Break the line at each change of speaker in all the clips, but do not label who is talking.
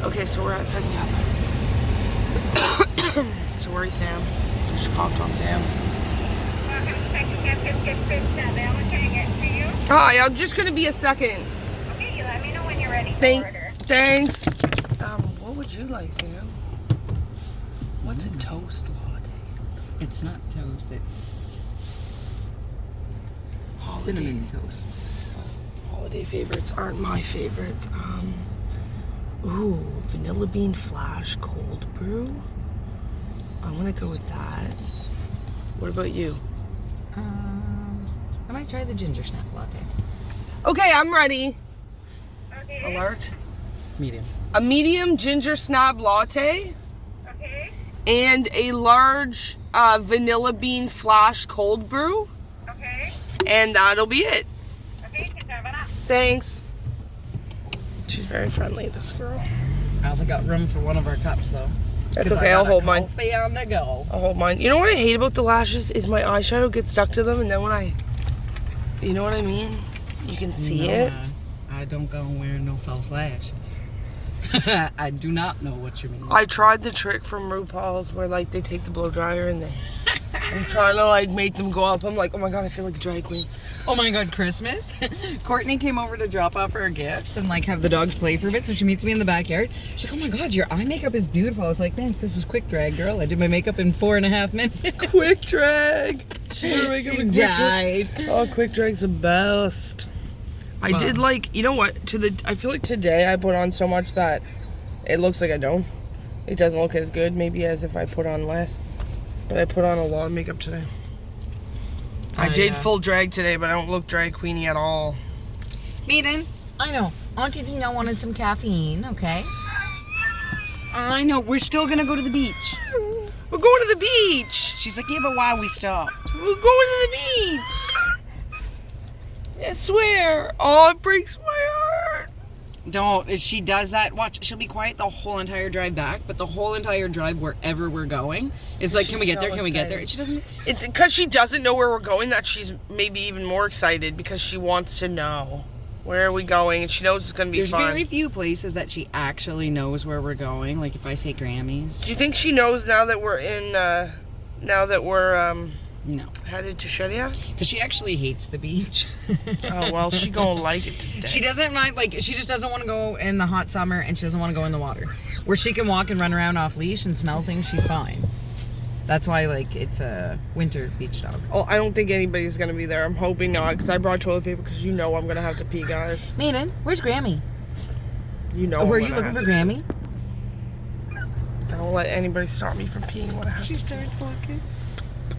Okay, so we're at Second Cup. So where's Sam? Just coughed on Sam. Hi, I'm just gonna be a second.
Okay, you let me know when you're ready to order.
Thanks. What would you like, Sam? What's a toast latte?
It's not toast, it's cinnamon toast.
Holiday favorites aren't my favorites. Ooh, vanilla bean flash cold brew. I'm gonna go with that. What about you?
I might try the ginger snap latte.
Okay, I'm ready.
Okay.
A large?
Medium.
A medium ginger snap latte
Okay.
and a large vanilla bean flash cold brew.
Okay.
And that'll be it.
Okay, you can serve it up.
Thanks. She's very friendly, this girl.
I only got room for one of our cups though.
That's
'Cause
okay,
I
I'll
got
hold
a
mine.
coffee on the go.
I'll hold mine. You know what I hate about the lashes is my eyeshadow gets stuck to them, and then when you know what I mean? You can see it.
I don't go wearing no false lashes. I do not know what you mean.
I tried the trick from RuPaul's where like they take the blow dryer and I'm trying to like make them go up. I'm like, oh my god, I feel like a drag queen.
Oh my god, Christmas. Courtney came over to drop off her gifts and like have the dogs play for a bit, so she meets me in the backyard. She's like, oh my god, your eye makeup is beautiful. I was like, thanks, this is quick drag, girl. I did my makeup in 4.5 minutes.
Quick drag. She
died.
Oh, quick drag's the best. I
Wow.
did like, you know what? I feel like today I put on so much that it looks like I don't. It doesn't look as good, maybe as if I put on less. But I put on a lot of makeup today. I did full drag today, but I don't look drag queeny at all.
Maiden, I know. Auntie Dina wanted some caffeine, okay? I know. We're still gonna go to the beach.
We're going to the beach.
She's like, yeah, but why we stopped?
We're going to the beach. I swear. Oh, it breaks my heart.
Don't. If she does that, watch. She'll be quiet the whole entire drive back, but the whole entire drive wherever we're going is like,
She's
can we get
so
there? Can we get there?
excited.
And she doesn't.
It's because she doesn't know where we're going that she's maybe even more excited because she wants to know where are we going and she knows it's going to be
There's
fun.
very few places that she actually knows where we're going. Like if I say Grammys.
Do you think she knows now that we're
No.
headed to Shedia?
Because she actually hates the beach.
Oh, well, she gonna like it today.
She doesn't mind, like, she just doesn't want to go in the hot summer and she doesn't want to go in the water. Where she can walk and run around off leash and smell things, she's fine. That's why, like, it's a winter beach dog.
Oh, I don't think anybody's gonna be there. I'm hoping not, because I brought toilet paper because you know I'm gonna have to pee, guys.
Maiden, where's Grammy?
You know.
Oh, were
I'm
you
gonna
looking for
have
Grammy?
to. I won't let anybody stop me from peeing when I have to.
starts looking.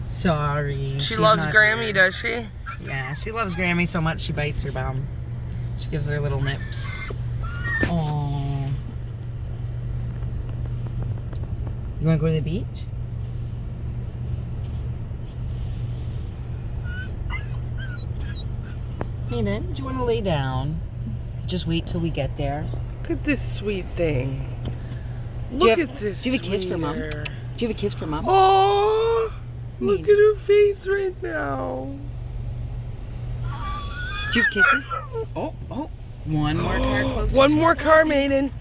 Sorry.
She
she's
loves
not
Grammy,
here.
does she?
Yeah, she loves Grammy so much she bites her bum. She gives her little nips. Oh. You want to go to the beach? Maiden, do you want to lay down? Just wait till we get there.
Look at this sweet thing.
you
Look
have-
at this.
do you have a kiss for Mom?
sweeter.
Do you have a kiss for Mom?
Oh, look
Maiden.
at her face right now.
Do you have kisses? Oh, oh. One more car closer.
One more car, Maiden.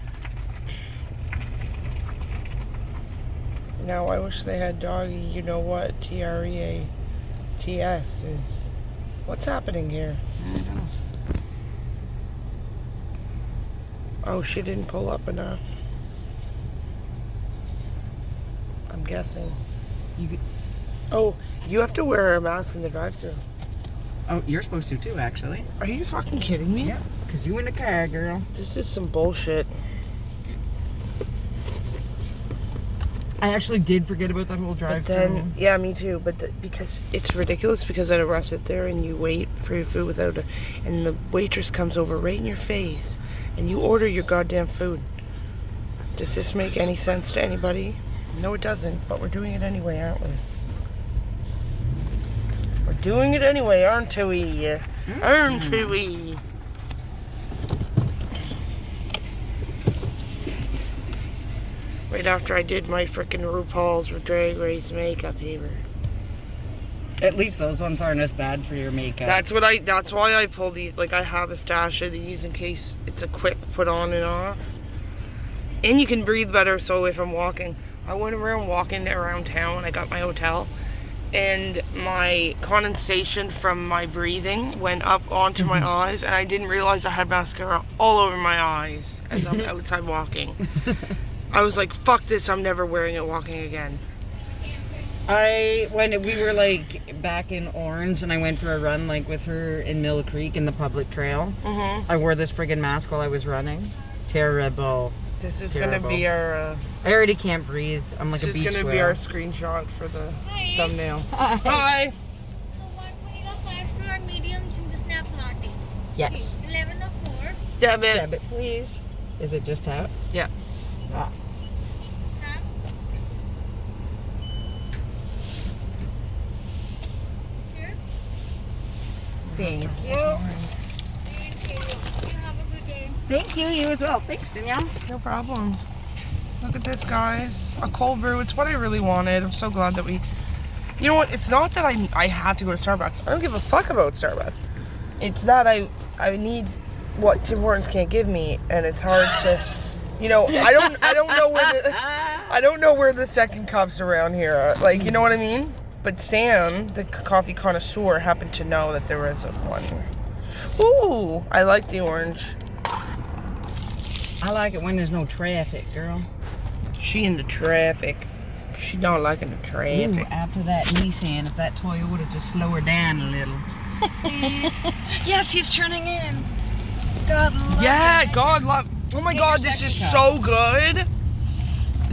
Now I wish they had doggy. You know what? TREATS is. What's happening here?
I don't know.
Oh, she didn't pull up enough. I'm guessing. Oh, you have to wear a mask in the drive-thru.
Oh, you're supposed to too, actually.
Are you fucking kidding me?
Yeah, because you in the car, girl.
This is some bullshit.
I actually did forget about that whole
But
drive-thru.
then, yeah, me too. But because it's ridiculous because at a restaurant there and you wait for your food without a, and the waitress comes over right in your face and you order your goddamn food. Does this make any sense to anybody? No, it doesn't. But we're doing it anyway, aren't we? We're doing it anyway, aren't we? Aren't we? Right after I did my frickin' RuPaul's Drag Race makeup paper.
At least those ones aren't as bad for your makeup.
That's why I pull these. Like, I have a stash of these in case it's a quick put on and off. And you can breathe better, so if I'm walking. I went around walking around town when I got my hotel, and my condensation from my breathing went up onto my eyes, and I didn't realize I had mascara all over my eyes as I'm outside walking. I was like, fuck this, I'm never wearing it walking again.
When we were like back in Orange and I went for a run like with her in Mill Creek in the public trail, I wore this friggin' mask while I was running. Terrible.
This is
Terrible.
gonna be our
I already can't breathe. I'm like a beach
this is gonna
whale.
be our screenshot for the
Hi.
thumbnail.
Hi.
Hi.
So 1 vanilla, 5 fruit medium ginger snap latte.
Yes.
11 of 4.
Debit.
Debit, please. Is it just out?
Yeah.
Ah.
Huh? Here.
Thank you.
Thank you. You have a good day.
Thank you. You as well. Thanks, Danielle.
No problem. Look at this, guys. A cold brew. It's what I really wanted. I'm so glad that we... You know what? It's not that I have to go to Starbucks. I don't give a fuck about Starbucks. It's that I need what Tim Hortons can't give me, and it's hard to... You know, I don't know where the... I don't know where the second cups around here are. Like, you know what I mean? But Sam, the coffee connoisseur, happened to know that there was one. Ooh, I like the orange.
I like it when there's no traffic, girl.
She in the traffic. She don't liking the traffic.
Ooh, after that Nissan, if that Toyota would have just slowed her down a little. Yes, he's turning in. God love
Yeah,
it.
God love. Oh my
Take
God,
your
this is
second
so good.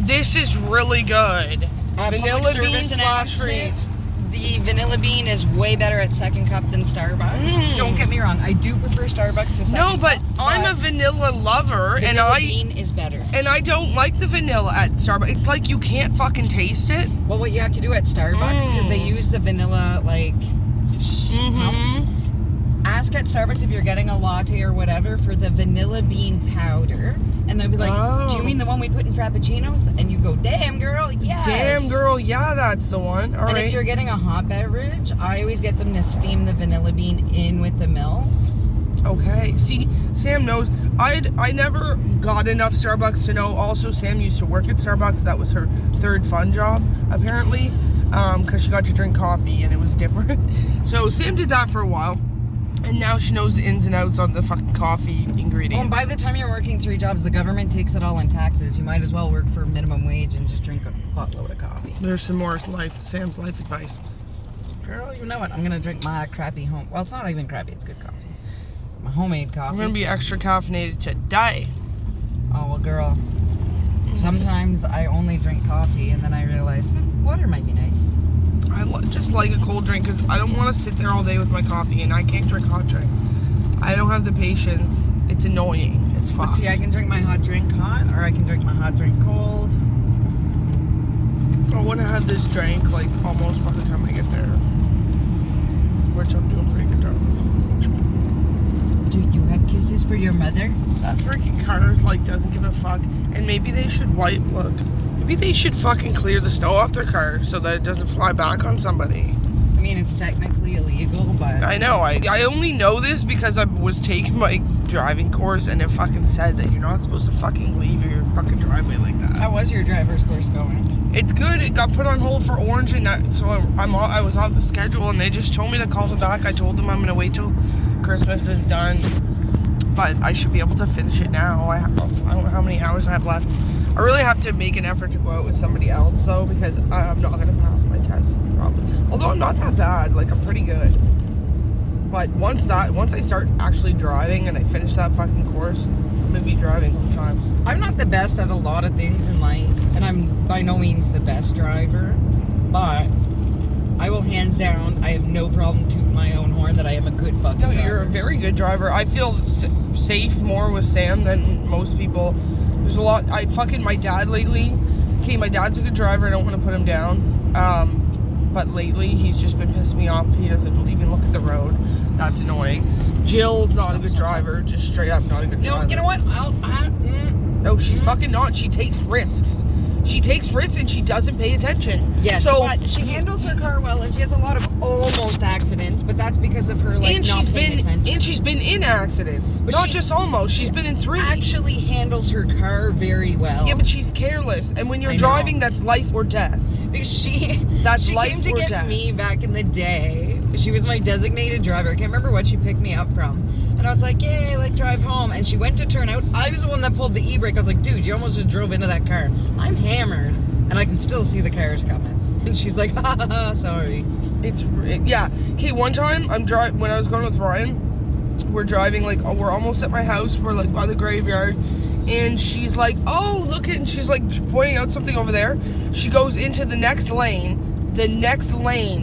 This is really good.
Public
Vanilla bean
service
flash
announcement.
freeze.
The vanilla bean is way better at second cup than Starbucks.
Mm.
Don't get me wrong, I do prefer Starbucks to second
No, but
cup,
I'm a vanilla lover, and
vanilla bean is better.
I don't like the vanilla at Starbucks. It's like you can't fucking taste it.
Well, what you have to do at Starbucks, because they use the vanilla, like,
Mm-hmm.
ask at Starbucks if you're getting a latte or whatever for the vanilla bean powder. And they'll be like, do you
Oh.
mean the one we put in Frappuccinos? And you go, damn, girl, yes.
Damn, girl, yeah, that's the one. All
And
right.
if you're getting a hot beverage, I always get them to steam the vanilla bean in with the milk.
Okay. See, Sam knows. I never got enough Starbucks to know. Also, Sam used to work at Starbucks. That was her third fun job, apparently, because she got to drink coffee and it was different. So Sam did that for a while, and now she knows the ins and outs on the fucking coffee ingredients.
Well, and by the time you're working 3 jobs, the government takes it all in taxes. You might as well work for minimum wage and just drink a buttload of coffee.
There's some more Sam's life advice.
Girl, you know what? I'm gonna drink my crappy home. Well, it's not even crappy. It's good coffee. My homemade coffee.
I'm gonna be extra caffeinated today.
Oh well, girl. Sometimes I only drink coffee, and then I realize water might be nice.
I just like a cold drink because I don't want to sit there all day with my coffee, and I can't drink hot drink. I don't have the patience. It's annoying. It's fun.
But see, I can drink my hot drink hot, or I can drink my hot drink cold.
I want to have this drink like almost by the time I get there, which I'm doing a pretty good job.
Do you have kisses for your mother?
That freaking car's like doesn't give a fuck, and maybe they should maybe they should fucking clear the snow off their car so that it doesn't fly back on somebody.
I mean, it's technically illegal, but
I know. I only know this because I was taking my driving course, and it fucking said that you're not supposed to fucking leave your fucking driveway like that.
how was your driver's course going?
It's good. It got put on hold for Orange, and so I was off the schedule, and they just told me to call them back. I told them I'm gonna wait till Christmas is done, but I should be able to finish it now. I don't know how many hours I have left. I really have to make an effort to go out with somebody else though, because I'm not gonna pass my test probably. Although I'm not that bad. Like, I'm pretty good. But once I start actually driving and I finish that fucking course, I'm gonna be driving all the time.
I'm not the best at a lot of things in life, and I'm by no means the best driver, but I will hands down, I have no problem tooting my own horn that I am a good fucking
No,
driver.
you're a very good driver. I feel safe more with Sam than most people. There's a lot. My dad lately. Okay, my dad's a good driver. I don't want to put him down. But lately, he's just been pissing me off. He doesn't even look at the road. That's annoying. Jill's not a good driver. Just straight up not a good driver.
No, you know what?
No, she's fucking not. She takes risks. She takes risks and she doesn't pay attention.
Yes,
So
but she handles her car well, and she has a lot of almost accidents, but that's because of her like
and
not paying attention.
and she's been in accidents.
But
Not
she-
just almost. She's been in 3.
Actually handles her car very well.
Yeah, but she's careless. And when you're
I know.
driving, that's life or death.
Because she
That's life
came to
or
get
death.
me back in the day. She was my designated driver. I can't remember what she picked me up from. And I was like, yay, like drive home. And she went to turn out. I was the one that pulled the e-brake. I was like, dude, you almost just drove into that car. I'm hammered. And I can still see the cars coming. And she's like, ha ha ha, sorry.
Yeah. Okay, one time when I was going with Ryan, we're driving like we're almost at my house. We're like by the graveyard, and she's like, "Oh, look at!" And she's like pointing out something over there. She goes into the next lane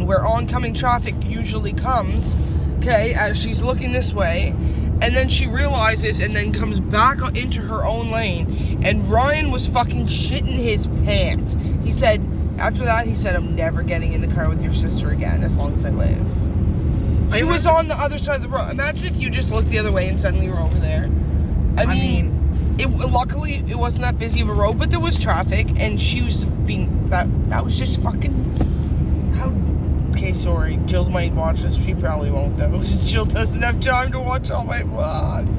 where oncoming traffic usually comes. Okay, as she's looking this way, and then she realizes, and then comes back into her own lane. And Ryan was fucking shitting his pants. He said. After that, he said, I'm never getting in the car with your sister again as long as I live. She was on the other side of the road. Imagine if you just looked the other way and suddenly you're over there. I mean luckily, it wasn't that busy of a road, but there was traffic, and she was being, that was just fucking, okay, sorry. Jill might watch this. She probably won't, though, because Jill doesn't have time to watch all my vlogs.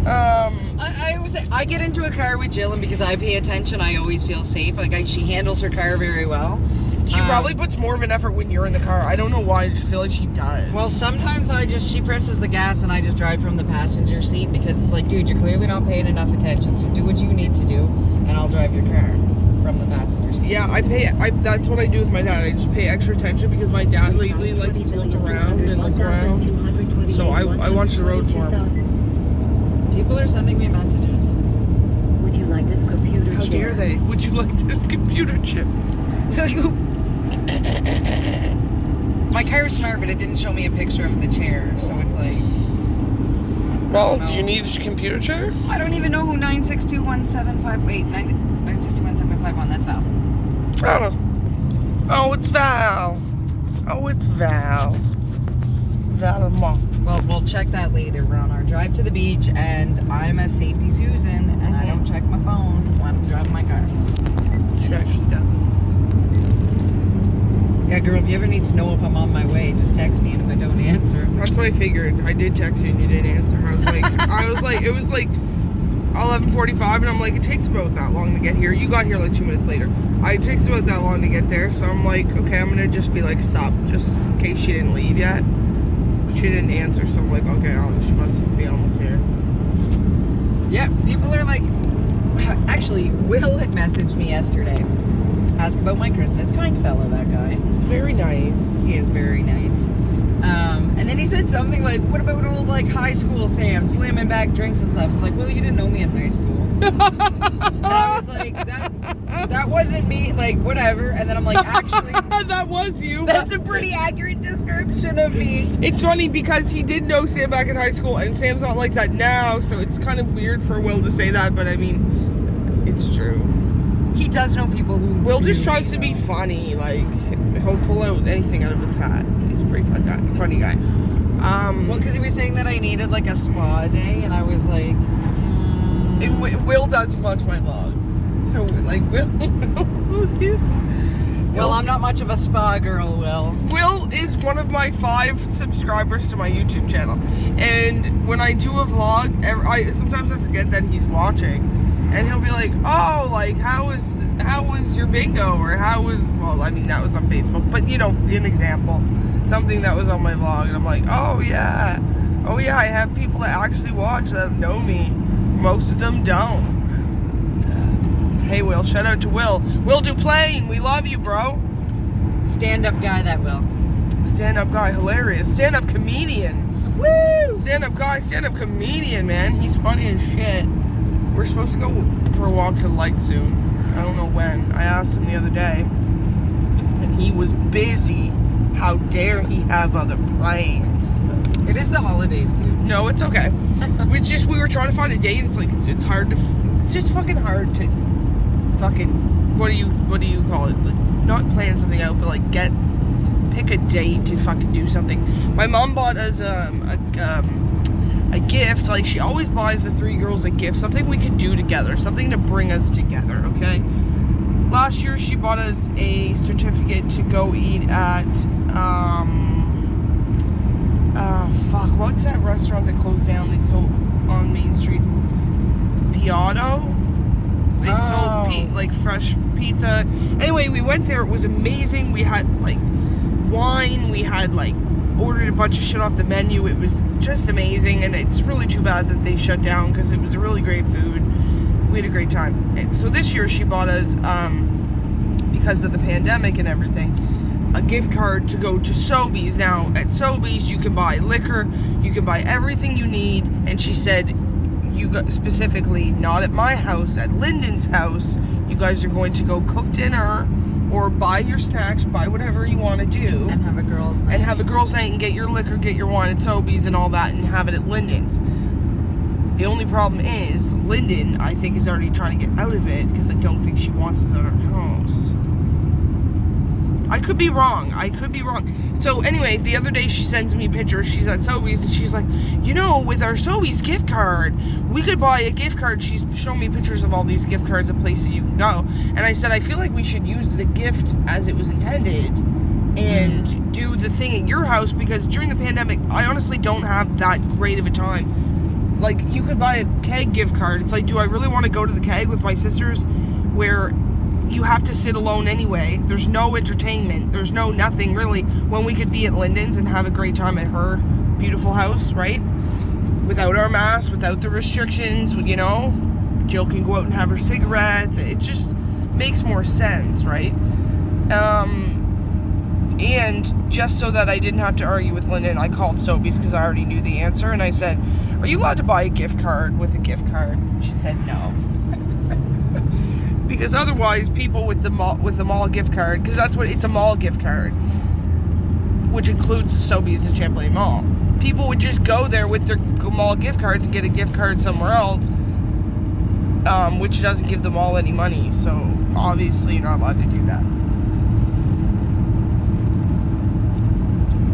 I always say, I get into a car with Jill, and because I pay attention, I always feel safe. Like, she handles her car very well.
She probably puts more of an effort when you're in the car. I don't know why. I just feel like she does.
Well, sometimes she presses the gas and I just drive from the passenger seat because it's like, dude, you're clearly not paying enough attention, so do what you need to do, and I'll drive your car from the passenger seat.
Yeah, that's what I do with my dad. I just pay extra attention because my dad lately likes to look around and look around. So I watch the road for him.
People are sending me messages.
Would you like this computer
How
chair?
dare they? Would you like this computer chip?
My car's smart, but it didn't show me a picture of the chair, so it's like...
Well,
No.
do you need a computer chair?
I don't even know who 9621751. That's Val.
Oh, it's Val. Oh, it's Val. Val and Mom.
Well, we'll check that later. We're on our drive to the beach, and I'm a safety Susan, and I don't check my phone when I'm driving my car.
She actually doesn't.
Yeah, girl, if you ever need to know if I'm on my way, just text me, and if I don't answer...
That's what I figured. I did text you and you didn't answer. It was like 11:45, and I'm like, it takes about that long to get here. You got here like 2 minutes later. It takes about that long to get there, so I'm like, okay, I'm gonna just be like, sup, just in case she didn't leave yet. She didn't answer, so I'm like, okay, she must be almost here.
Yeah, people are like... Actually, Will had messaged me yesterday. Ask about my Christmas. Kind fellow, that guy.
It's very nice.
He is very nice. And then he said something like, what about old, like, high school Sam, slamming back drinks and stuff? It's like, well, you didn't know me in high school. And I was like, that wasn't me, like, whatever. And then I'm like, actually...
That was you.
That's a pretty accurate description of me.
It's funny because he did know Sam back in high school, and Sam's not like that now, so it's kind of weird for Will to say that, but I mean, it's true.
He does know people who...
Will just
really
tries to be
know.
funny, like, he'll pull out anything out of his hat. He's a pretty funny guy.
Well, because he was saying that I needed, like, a spa day, and I was like...
And Will does watch my vlogs, so, like, Will...
Well, I'm not much of a spa girl, Will.
Will is one of my 5 subscribers to my YouTube channel, and when I do a vlog, sometimes I forget that he's watching, and he'll be like, "Oh, like how was your bingo?" Or well, I mean that was on Facebook, but you know, an example, something that was on my vlog, and I'm like, "Oh yeah, I have people that actually watch that know me. Most of them don't." Hey, Will, shout out to Will. Will Duplain, we love you, bro.
Stand-up guy, that Will.
Stand-up guy, hilarious. Stand-up comedian. Woo! Stand-up guy, stand-up comedian, man. He's funny as shit. We're supposed to go for a walk to the light soon. I don't know when. I asked him the other day, and he was busy. How dare he have other plans?
It is the holidays, dude.
No, it's okay. We were trying to find a date. It's like it's hard to. It's just fucking hard to. Fucking. What do you call it? Like, not plan something out, but like pick a date to fucking do something. My mom bought us a gift. Like she always buys the 3 girls a gift, something we could do together, something to bring us together. Okay. last year she bought us a certificate to go eat at what's that restaurant that closed down? They sold on Main Street. Piatto. They sold like fresh pizza. Anyway, we went there. It was amazing. We had like wine. We had like ordered a bunch of shit off the menu. It was just amazing, and it's really too bad that they shut down because it was really great food. We had a great time. And so this year she bought us, because of the pandemic and everything, a gift card to go to Sobeys. Now at Sobeys you can buy liquor, you can buy everything you need, and she said, you got specifically not at my house, at Lyndon's house, you guys are going to go cook dinner or buy your snacks, buy whatever you want to do,
And have a girls' night.
and get your liquor, get your wine at Sobeys and all that, and have it at Lyndon's. The only problem is Lyndon, I think, is already trying to get out of it because I don't think she wants us at her house. I could be wrong. So anyway, the other day she sends me pictures. She's at Sobeys and she's like, you know, with our Sobeys gift card, we could buy a gift card. She's showing me pictures of all these gift cards of places you can go. And I said, I feel like we should use the gift as it was intended and do the thing at your house, because during the pandemic, I honestly don't have that great of a time. Like, you could buy a keg gift card. It's like, do I really want to go to the keg with my sisters where you have to sit alone anyway? There's no entertainment. There's no nothing really, when we could be at Lyndon's and have a great time at her beautiful house, right? Without our masks, without the restrictions, you know? Jill can go out and have her cigarettes. It just makes more sense, right? And just so that I didn't have to argue with Lyndon, I called Sobeys because I already knew the answer, and I said, are you allowed to buy a gift card with a gift card? She said no. Because otherwise, people with the mall gift card, because that's what it's, a mall gift card, which includes Sobeys and Champlain Mall. People would just go there with their mall gift cards and get a gift card somewhere else, which doesn't give the mall any money. So obviously, you're not allowed to do that.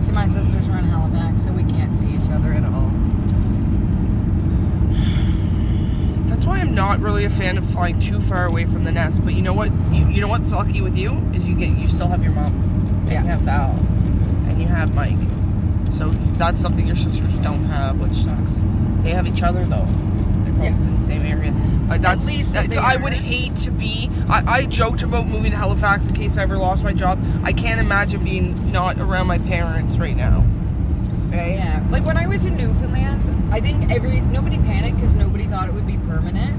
See, my sisters are in Halifax, so we can't see each other at all.
That's why I'm not really a fan of flying too far away from the nest. But you know what? You know what's lucky with you is you still have your mom, and
Yeah.
you have Val, and you have Mike. So that's something your sisters don't have, which sucks. They have each other though. They're both in the same area. Like that's,
At least
that's
they
I
are.
would hate to be. I joked about moving to Halifax in case I ever lost my job. I can't imagine being not around my parents right now. Okay?
Yeah, like when I was in Newfoundland, I think nobody panicked because nobody thought it would be permanent.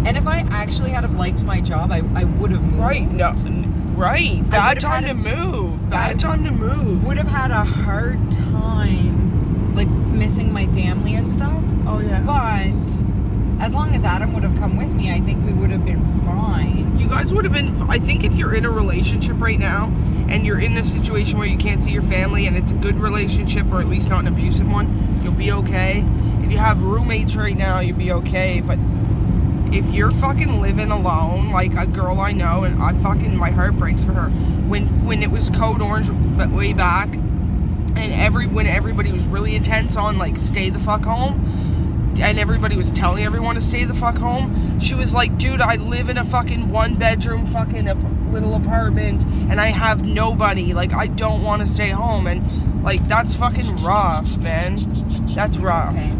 And if I actually had have liked my job, I would have moved.
Right. No. Right. Bad
would've
time
had
to move. Bad time to move.
Would have had a hard time, like missing my family and stuff.
Oh yeah.
But as long as Adam would have come with me, I think we would have been fine.
You guys would have been. I think if you're in a relationship right now and you're in a situation where you can't see your family and it's a good relationship, or at least not an abusive one, you'll be okay. If you have roommates right now, you'll be okay. But if you're fucking living alone, like a girl I know, and my heart breaks for her. When it was code orange, but way back, and when everybody was really intense on like stay the fuck home, and everybody was telling everyone to stay the fuck home, she was like, dude, I live in a fucking 1-bedroom fucking little apartment and I have nobody. Like, I don't want to stay home. And like, that's fucking rough, man. That's rough.
Okay.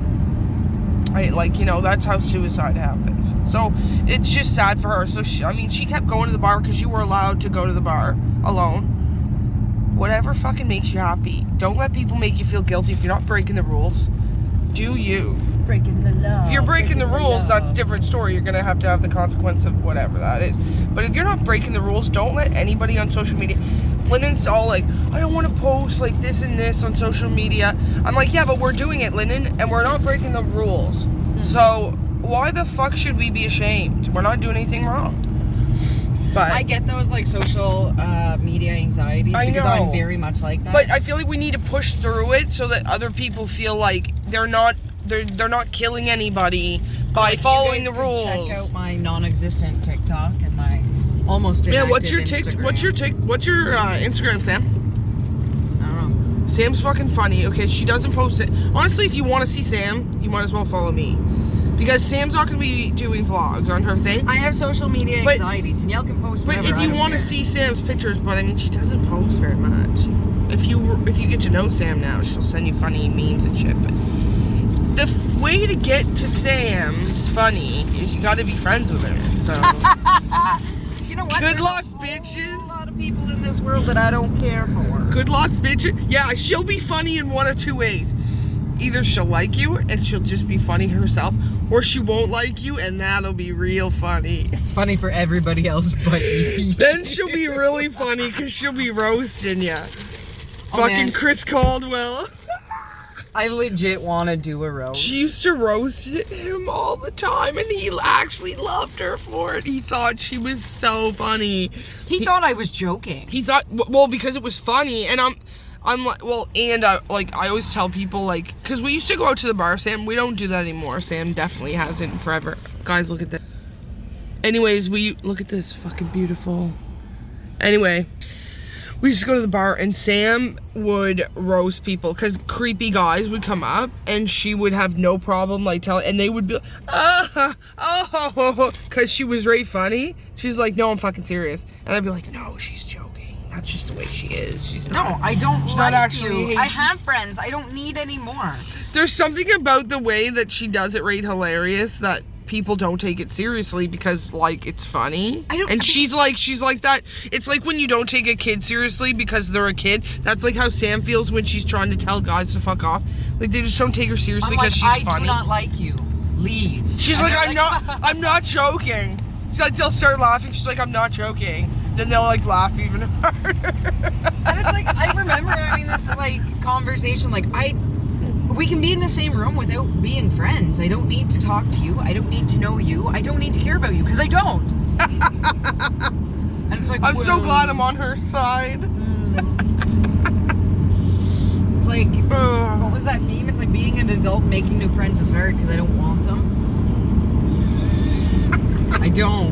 Right, like, you know, that's how suicide happens. So it's just sad for her. So she kept going to the bar because you were allowed to go to the bar alone. Whatever fucking makes you happy. Don't let people make you feel guilty if you're not breaking the rules. Do you?
Breaking the law.
If you're breaking the rules, that's a different story. You're going to have the consequence of whatever that is. But if you're not breaking the rules, don't let anybody on social media. Lyndon's all like, I don't want to post like this and this on social media. I'm like, yeah, but we're doing it, Lyndon, and we're not breaking the rules. So why the fuck should we be ashamed? We're not doing anything wrong. But
I get those like social media anxieties
I
because
know.
I'm very much like that.
But I feel like we need to push through it so that other people feel like they're not killing anybody by following the rules.
Check out my non-existent TikTok and my almost
Yeah,
inactive
what's your
Instagram.
what's your Instagram, Sam?
I don't know.
Sam's fucking funny. Okay, she doesn't post it. Honestly, if you want to see Sam, you might as well follow me. Because Sam's not going to be doing vlogs on her thing.
I have social media
But-
anxiety. Danielle can post
But
whatever.
if you want to see Sam's pictures, but I mean, she doesn't post very much. If you get to know Sam now, she'll send you funny memes and shit. But the way to get to Sam's funny is you got to be friends with her. So
You know what?
Good
There's
luck,
a
bitches.
whole lot of people in this world that I don't care for.
good luck, bitch. Yeah, she'll be funny in one of two ways. Either she'll like you and she'll just be funny herself, or she won't like you and that'll be real funny.
It's funny for everybody else, but you.
Then she'll be really funny because she'll be roasting ya.
Oh,
Fucking
man.
Chris Caldwell.
I legit want to do a roast.
She used to roast him all the time, and he actually loved her for it. He thought she was so funny.
He thought I was joking.
He thought, well, because it was funny, and I'm like, well, and I always tell people, like, because we used to go out to the bar, Sam. We don't do that anymore. Sam definitely hasn't in forever. Guys, look at that. Anyways, look at this, fucking beautiful. Anyway, we used to go to the bar, and Sam would roast people because creepy guys would come up, and she would have no problem like telling, and they would be, because she was very funny. She's like, no, I'm fucking serious, and I'd be like, no, she's joking. That's just the way she is. She's not.
No, I don't
She's
like
not actually
you. I have friends. I don't need any more.
There's something about the way that she does it right hilarious that people don't take it seriously because, like, it's funny. She's like that. It's like when you don't take a kid seriously because they're a kid. That's like how Sam feels when she's trying to tell guys to fuck off. Like, they just don't take her seriously
I'm like,
because she's
I
funny.
do not like you. Leave.
She's like, I'm not joking. She's like, they'll start laughing. She's like, I'm not joking. Then they'll like laugh even harder.
And it's like, I remember having this like conversation, like we can be in the same room without being friends. I don't need to talk to you. I don't need to know you. I don't need to care about you because I don't. And it's like,
I'm so
well,
glad I'm on her side.
It's like, what was that meme? It's like being an adult making new friends is hard because I don't want them. I don't.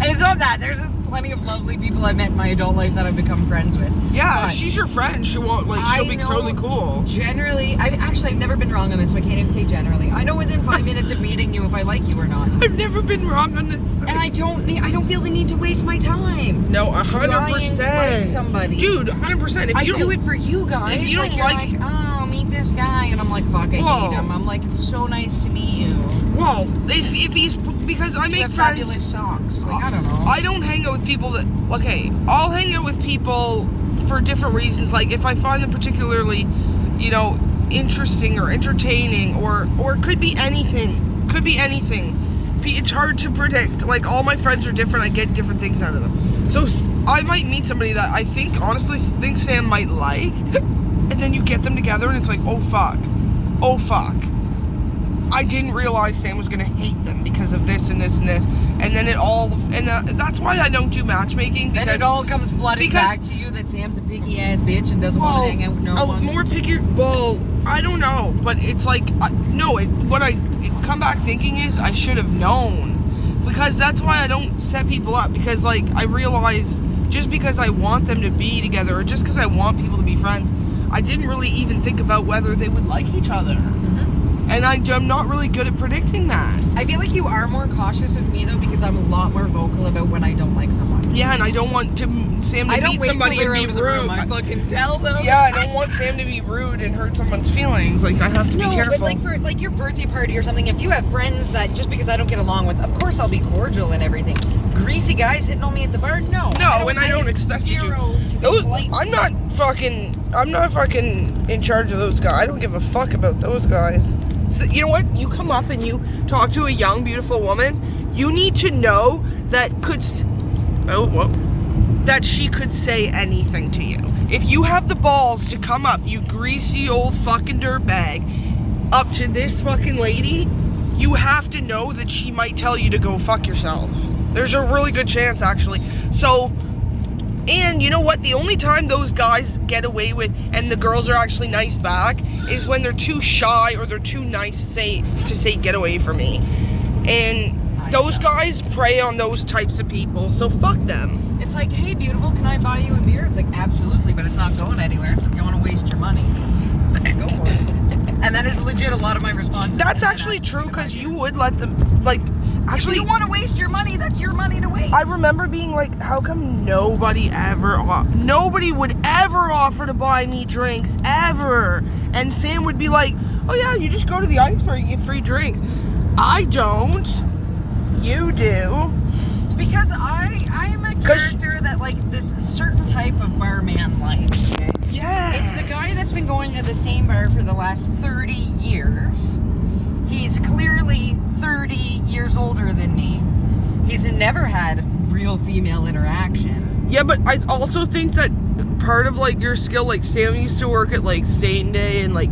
And it's not that. There's plenty of lovely people I've met in my adult life that I've become friends with.
Yeah,
But
if she's your friend, she'll be
know
totally cool.
Generally, I've never been wrong on this, so I can't even say generally. I know within 5 minutes of meeting you if I like you or not.
I've never been wrong on this.
And I don't feel the need to waste my time.
No,
Trying to like
100%.
somebody.
Dude, 100%. If
I
you
do
don't,
it for you guys.
if you don't
you're
like-
like, oh, meet this guy, and I'm like, fuck, I
Whoa.
hate him. I'm like, it's so nice to meet you.
well, if he's, because I
You
make
have
friends.
fabulous socks. Like, I don't know.
I don't hang out with people that, okay, I'll hang out with people for different reasons. Like, if I find them particularly, interesting or entertaining, or it could be anything. Could be anything. It's hard to predict. Like, all my friends are different. I get different things out of them. So, I might meet somebody that I honestly think Sam might like, and then you get them together, and it's like, oh, fuck. Oh, fuck. I didn't realize Sam was gonna hate them because of this and this and this, and then that's why I don't do matchmaking. Because
Then it all comes flooding back to you that Sam's a picky ass bitch and doesn't want to hang out with no one.
more picky. Well, I don't know, but it's like what I come back thinking is I should have known, because that's why I don't set people up, because like I realize just because I want them to be together or just because I want people to be friends, I didn't really even think about whether they would like each other. And I'm not really good at predicting that.
I feel like you are more cautious with me though, because I'm a lot more vocal about when I don't like someone.
Yeah, and I don't want Sam to meet somebody and be rude.
I fucking tell them.
Yeah, I don't want Sam to be rude and hurt someone's feelings. Like, I have to be careful.
But like for like your birthday party or something, if you have friends that just because I don't get along with, of course I'll be cordial and everything. Greasy guys hitting on me at the bar? No.
No, and I don't expect you to. I'm not fucking in charge of those guys. I don't give a fuck about those guys. So, you know what? You come up and you talk to a young, beautiful woman. You need to know that that she could say anything to you. If you have the balls to come up, you greasy old fucking dirtbag, up to this fucking lady, you have to know that she might tell you to go fuck yourself. There's a really good chance, actually. So, and you know what? The only time those guys get away with, and the girls are actually nice back, is when they're too shy or they're too nice to say get away from me. And those guys prey on those types of people, so fuck them.
It's like, hey, beautiful, can I buy you a beer? It's like, absolutely, but it's not going anywhere. So if you want to waste your money, go for it. And that is legit a lot of my responses.
That's
to that
actually
ask
true
me
because
about
you would let them, like,
If
actually.
you want to waste your money, that's your money to waste.
I remember being like, how come nobody would ever offer to buy me drinks, ever? And Sam would be like, oh yeah, you just go to the iceberg, you get free drinks. I don't. You do.
It's because I am a
'Cause-
character that like this certain type of barman likes, okay?
Yeah.
It's the guy that's been going to the same bar for the last 30 years. He's clearly 30 years older than me. He's never had real female interaction.
Yeah, but I also think that part of like your skill, like Sam used to work at like Same Day and like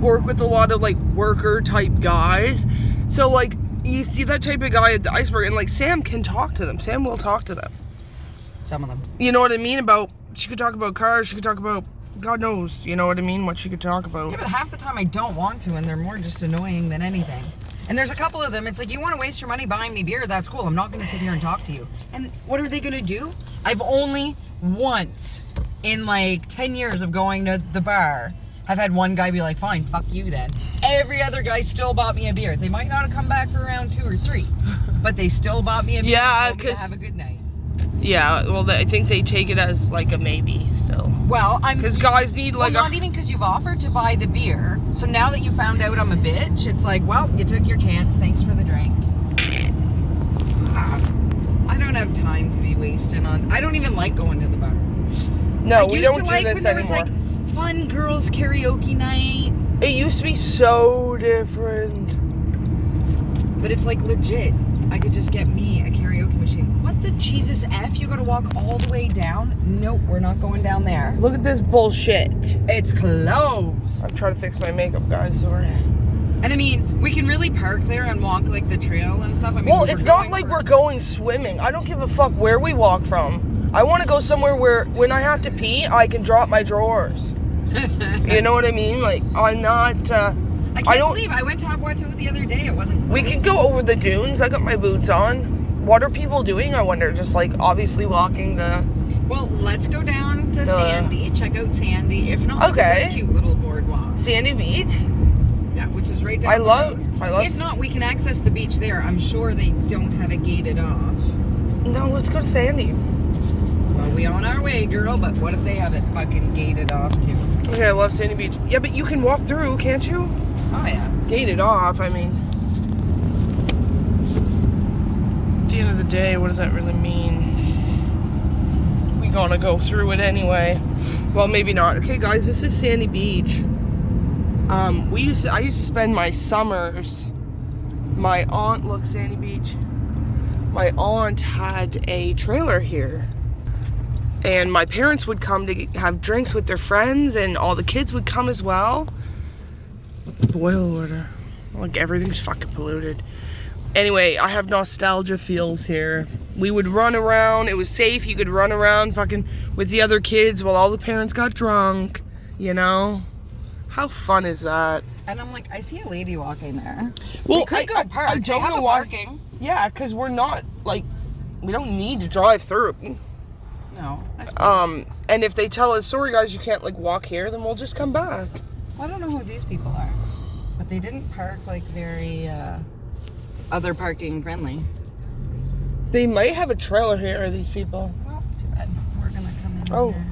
work with a lot of like worker type guys. So like you see that type of guy at the iceberg and like Sam can talk to them. Sam will talk to them.
Some of them.
You know what I mean? She could talk about cars, she could talk about God knows, you know what I mean, what she could talk about.
Yeah, but half the time I don't want to, and they're more just annoying than anything. And there's a couple of them, it's like, you want to waste your money buying me beer, that's cool. I'm not going to sit here and talk to you. And what are they going to do? I've only once in like 10 years of going to the bar, have had one guy be like, fine, fuck you then. Every other guy still bought me a beer. They might not have come back for round 2 or 3, but they still bought me a beer.
Yeah,
and told me to
'cause-
have a good night.
Yeah, well, I think they take it as like a maybe still.
Well,
Because guys need like
not even because you've offered to buy the beer. So now that you found out I'm a bitch, it's like, well, you took your chance. Thanks for the drink. I don't have time to be wasting on. I don't even like going to the bar.
No,
I
we
used
don't
to
do
like
this
when there
anymore.
was like fun girls karaoke night,
It used to be so different.
but it's like legit. I could just get me a karaoke machine. What the Jesus F? You gotta walk all the way down? Nope, we're not going down there.
Look at this bullshit.
It's closed.
I'm trying to fix my makeup, guys. Sorry.
And I mean, we can really park there and walk like the trail and stuff. I mean,
Well,
we
it's
were
not
going
like
for-
we're going swimming. I don't give a fuck where we walk from. I want to go somewhere where when I have to pee, I can drop my drawers. You know what I mean? Like, I'm not.
I can't believe I went to Abuatu the other day. It wasn't closed.
We could go over the dunes. I got my boots on. What are people doing? I wonder. Just like obviously walking the.
Well, let's go down to Sandy. Check out Sandy. If not,
Okay.
this cute little boardwalk.
Sandy Beach.
Yeah, which is right down
I
the
love.
road. If not, we can access the beach there. I'm sure they don't have it gated off.
No, let's go to Sandy.
Well, we on our way, girl. But what if they have it fucking gated off too?
Okay, I love Sandy Beach. Yeah, but you can walk through, can't you?
Oh yeah.
Gated off. I mean. At the end of the day, what does that really mean? We gonna go through it anyway. Well, maybe not. Okay, guys, this is Sandy Beach. I used to spend my summers. My aunt, look, Sandy Beach. My aunt had a trailer here. And my parents would come to have drinks with their friends, and all the kids would come as well. Boil water. Like, everything's fucking polluted. Anyway, I have nostalgia feels here. We would run around. It was safe. You could run around fucking with the other kids while all the parents got drunk. You know? How fun is that?
And I'm like, I see a lady walking there.
Well,
we could go park.
I
They
don't
have
know
a
why.
parking.
Yeah, because we're not, like, we don't need to drive through.
No, I suppose.
And if they tell us, sorry guys, you can't, like, walk here, then we'll just come back.
I don't know who these people are, but they didn't park like very other parking friendly.
They might have a trailer here, these people.
Well, too bad. We're gonna come in
Oh.
here.